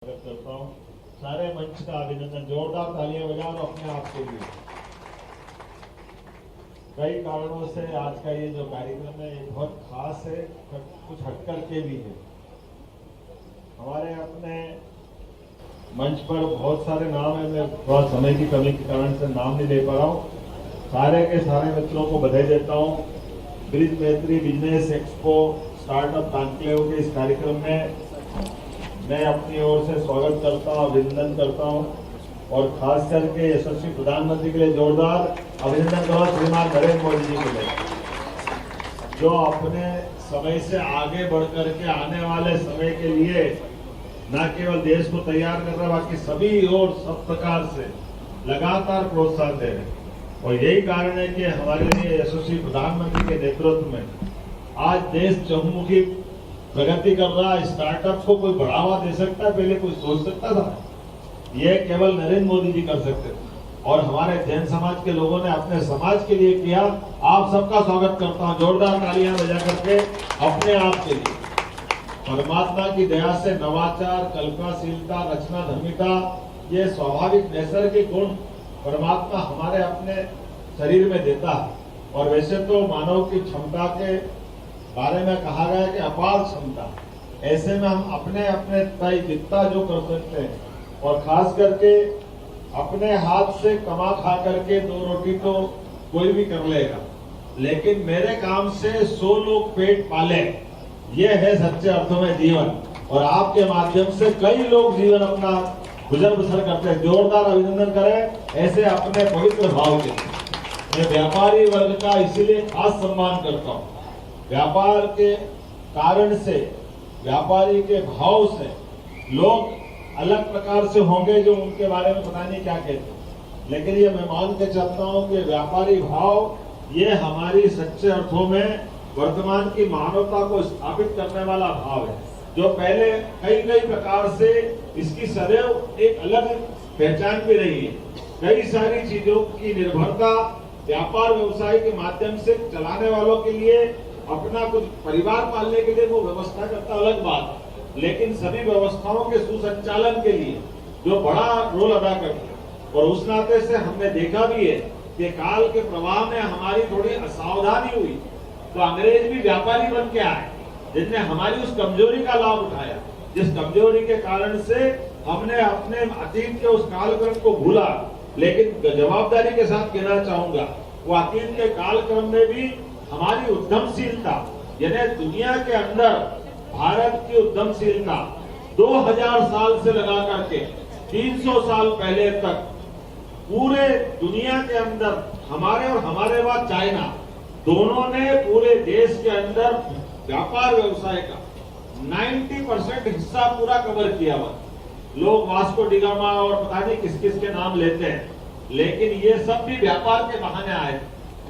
स्वागत करता हूँ। सारे मंच का अभिनंदन, जोरदार तालियां बजाओ अपने आप के लिए। कई कारणों से आज का ये जो कार्यक्रम है ये बहुत खास है, कुछ हटकर के भी है। हमारे अपने मंच पर बहुत सारे नाम है, मैं थोड़ा समय की कमी के कारण से नाम नहीं ले पा रहा हूँ। सारे के सारे मित्रों को बधाई देता हूँ। ब्रिज मैत्री बिजनेस एक्सपो स्टार्टअप कॉन्क्लेव के इस कार्यक्रम में मैं अपनी ओर से स्वागत करता हूँ, अभिनंदन करता हूँ और खास करके यशस्वी प्रधानमंत्री के लिए जोरदार अभिनंदन करो श्रीमान नरेंद्र मोदी जी के लिए, जो अपने समय से आगे बढ़ करके आने वाले समय के लिए न केवल देश को तैयार कर रहे बाकी सभी और सब प्रकार से लगातार प्रोत्साहन दे रहे। और यही कारण है कि हमारे लिए यशस्वी प्रधानमंत्री के नेतृत्व में आज देश चहुमुखी प्रगति कर रहा है। स्टार्टअप को कोई बढ़ावा दे सकता है, पहले कोई सोच सकता था? यह केवल नरेंद्र मोदी जी कर सकते थे और हमारे जैन समाज के लोगों ने अपने समाज के लिए किया। आप सबका स्वागत करता हूं, जोरदार तालियां बजा करके अपने आप के लिए। परमात्मा की दया से नवाचार, कल्पनाशीलता, रचना धर्मिता, ये स्वाभाविक नैसर्गिक गुण परमात्मा हमारे अपने शरीर में देता है। और वैसे तो मानव की क्षमता के बारे में कहा गया है कि अपार क्षमता, ऐसे में हम अपने अपने तय जितना जो कर सकते हैं और खास करके अपने हाथ से कमा खा करके 2 रोटी तो कोई भी कर लेगा, लेकिन मेरे काम से 100 लोग पेट पाले, ये है सच्चे अर्थों में जीवन। और आपके माध्यम से कई लोग जीवन अपना गुजर बसर करते हैं। जोरदार अभिनंदन करें ऐसे अपने पवित्र भाव के। मैं व्यापारी वर्ग का इसीलिए खास सम्मान करता हूँ। व्यापार के कारण से, व्यापारी के भाव से लोग अलग प्रकार से होंगे जो उनके बारे में पता नहीं क्या कहते, लेकिन ये मैं मान के चलता हूं कि व्यापारी भाव ये हमारी सच्चे अर्थों में वर्तमान की मानवता को स्थापित करने वाला भाव है, जो पहले कई प्रकार से इसकी सदैव एक अलग पहचान भी रही है। कई सारी चीजों की निर्भरता व्यापार व्यवसाय के माध्यम से चलाने वालों के लिए, अपना कुछ परिवार पालने के लिए वो व्यवस्था करता अलग बात है, लेकिन सभी व्यवस्थाओं के सुसंचालन के लिए जो बड़ा रोल अदा करते हैं। और उस नाते से हमने देखा भी है कि काल के प्रवाह में हमारी थोड़ी असावधानी हुई तो अंग्रेज भी व्यापारी बन के आए, जिनने हमारी उस कमजोरी का लाभ उठाया, जिस कमजोरी के कारण से हमने अपने अतीत के उस कालक्रम को भूला। लेकिन जवाबदारी के साथ कहना चाहूंगा, वो अतीत के कालक्रम में भी हमारी उद्यमशीलता, यानी दुनिया के अंदर भारत की उद्यमशीलता 2000 साल से लगा करके 300 साल पहले तक पूरे दुनिया के अंदर हमारे और हमारे बाद चाइना दोनों ने पूरे देश के अंदर व्यापार व्यवसाय का 90% हिस्सा पूरा कवर किया हुआ। लोग वास्को डिगामा और पता नहीं किस किस के नाम लेते हैं, लेकिन ये सब भी व्यापार के बहाने आए।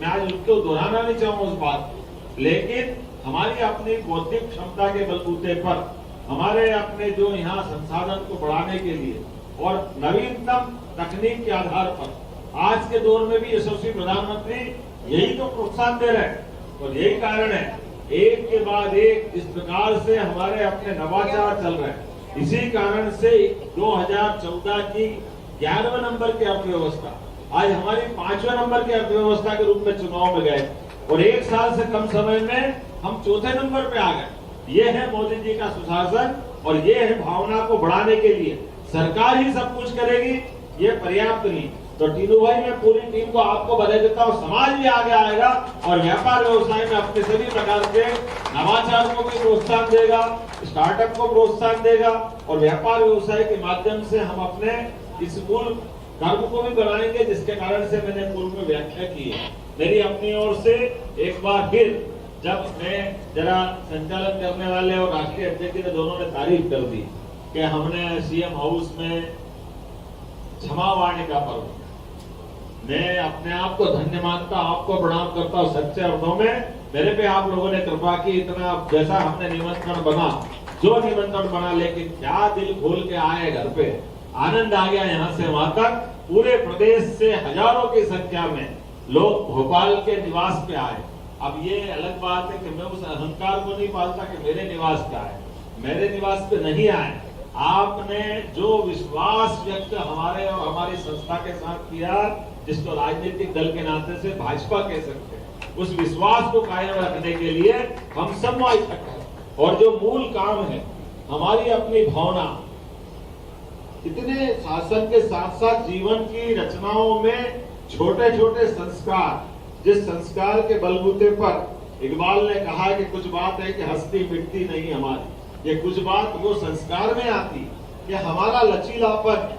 मैं आज उनको दोहराना नहीं चाहूंगा उस बात, लेकिन हमारी अपनी बौद्धिक क्षमता के बलबूते पर, हमारे अपने जो यहाँ संसाधन को बढ़ाने के लिए और नवीनतम तकनीक के आधार पर आज के दौर में भी यशस्वी प्रधानमंत्री यही तो प्रोत्साहन दे रहे हैं। और यही कारण है एक के बाद एक इस प्रकार से हमारे अपने नवाचार चल रहे हैं। इसी कारण से 2014 की 11वें नंबर की अर्थव्यवस्था आज हमारी 5वें नंबर की अर्थव्यवस्था के रूप में चुनाव में गए और 1 साल से कम समय में हम 4थे नंबर पे आ गए। ये है मोदी जी का सुशासन और ये है भावना को बढ़ाने के लिए सरकार ही सब कुछ करेगी, ये पर्याप्त नहीं। तो टीनू भाई, मैं पूरी टीम को आपको बधाई देता हूँ। समाज भी आगे आएगा और व्यापार व्यवसाय में अपने सभी प्रकार के नवाचार को भी प्रोत्साहन देगा, स्टार्टअप को प्रोत्साहन देगा और व्यापार व्यवसाय के माध्यम से हम अपने इस मूल धर्म को भी बनाएंगे, जिसके कारण से मैंने पूर्व में व्याख्या की है। मेरी अपनी ओर से एक बार फिर, जब मैं जरा संचालन करने वाले और राष्ट्रीय अध्यक्ष ने दोनों ने तारीफ कर दी कि हमने सीएम हाउस में क्षमावाणी का पर्व, मैं अपने आप को धन्य मानता, आपको प्रणाम करता हूँ। सच्चे अर्थों में मेरे पे आप लोगों ने कृपा की, इतना जैसा हमने निमंत्रण बना, जो निमंत्रण बना, लेकिन क्या दिल खोल के आए घर पे, आनंद आ गया। यहाँ से वहां तक पूरे प्रदेश से हजारों की संख्या में लोग भोपाल के निवास पे आए। अब ये अलग बात है कि मैं उस अहंकार को नहीं पालता कि मेरे निवास पे आए, मेरे निवास पे नहीं आए, आपने जो विश्वास व्यक्त हमारे और हमारी संस्था के साथ किया, जिसको राजनीतिक दल के नाते से भाजपा कह सकते हैं, उस विश्वास को कायम रखने के लिए हम सब इकट्ठा हैं। और जो मूल काम है, हमारी अपनी भावना, इतने शासन के साथ साथ जीवन की रचनाओं में छोटे छोटे संस्कार, जिस संस्कार के बलबूते पर इकबाल ने कहा कि कुछ बात है कि हस्ती मिटती नहीं हमारी, ये कुछ बात वो संस्कार में आती कि हमारा लचीलापन।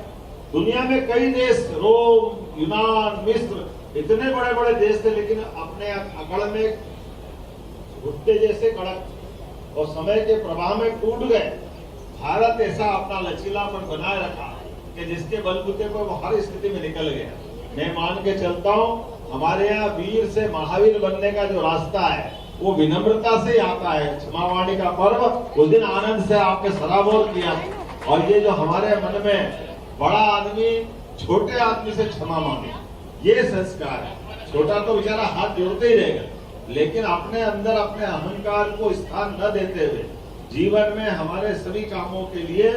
दुनिया में कई देश, रोम, यूनान, मिस्र, इतने बड़े बड़े देश थे, लेकिन अपने अकड़ में भुट्टे जैसे कड़क और समय के प्रवाह में टूट गए। भारत ऐसा अपना लचीलापन बनाए रखा कि जिसके बलबूते पर वो हर स्थिति में निकल गया। मैं मान के चलता हूँ, हमारे यहाँ वीर से महावीर बनने का जो रास्ता है वो विनम्रता से आता है। क्षमावाणी का पर्व उस दिन आनंद से आपने सराबोर किया, और ये जो हमारे मन में बड़ा आदमी छोटे आदमी से क्षमा मांगे, ये संस्कार है। छोटा तो बेचारा हाथ जोड़ते ही रहेगा, लेकिन अपने अंदर अपने अहंकार को स्थान न देते हुए जीवन में हमारे सभी कामों के लिए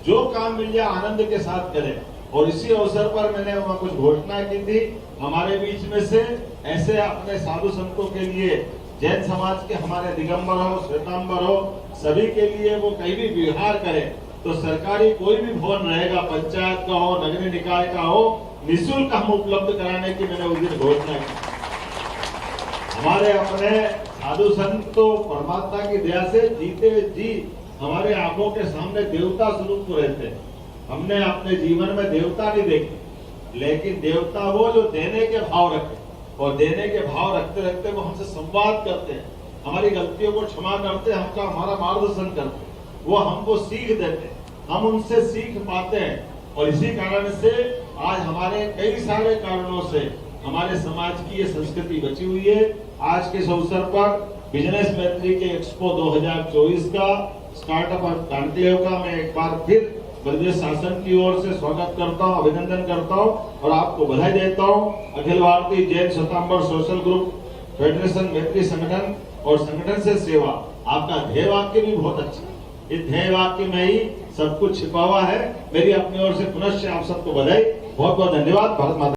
जो काम मिल जाए आनंद के साथ करें। और इसी अवसर पर मैंने वहाँ कुछ घोषणा की थी, हमारे बीच में से ऐसे अपने साधु संतों के लिए, जैन समाज के हमारे दिगंबर हो, श्वेतांबर हो, सभी के लिए वो कहीं भी विहार करें तो सरकारी कोई भी भवन रहेगा, पंचायत का हो, नगरीय निकाय का हो, निःशुल्क हम उपलब्ध कराने की मैंने उस दिन घोषणा की। हमारे अपने साधु संत तो परमात्मा की दया से जीते जी हमारे आंखों के सामने देवता स्वरूप तो रहते हैं। हमने अपने जीवन में देवता नहीं देखे, लेकिन देवता वो जो देने के भाव रखे, और देने के भाव रखते रखते वो हमसे संवाद करते हैं, हमारी गलतियों को क्षमा करते हैं, हमका हमारा मार्गदर्शन करते हैं, वो हमको सीख देते हैं, हम उनसे सीख पाते हैं। और इसी कारण से आज हमारे कई सारे कारणों से हमारे समाज की ये संस्कृति बची हुई है। आज के इस अवसर पर बिजनेस मैत्री के एक्सपो 2024 का स्टार्टअप और कॉन्क्लेव का मैं एक बार फिर प्रदेश शासन की ओर से स्वागत करता हूं, अभिनंदन करता हूं और आपको बधाई देता हूं। Akhil Bharatiya Jain Shwetambar social group federation मैत्री संगठन और संगठन से सेवा, आपका ध्येय वाक्य भी बहुत अच्छा है। इस ध्येय वाक्य में ही सब कुछ छिपा हुआ है। मेरी अपनी ओर से पुनश्च आप सबको बधाई, बहुत बहुत धन्यवाद। भारत माता।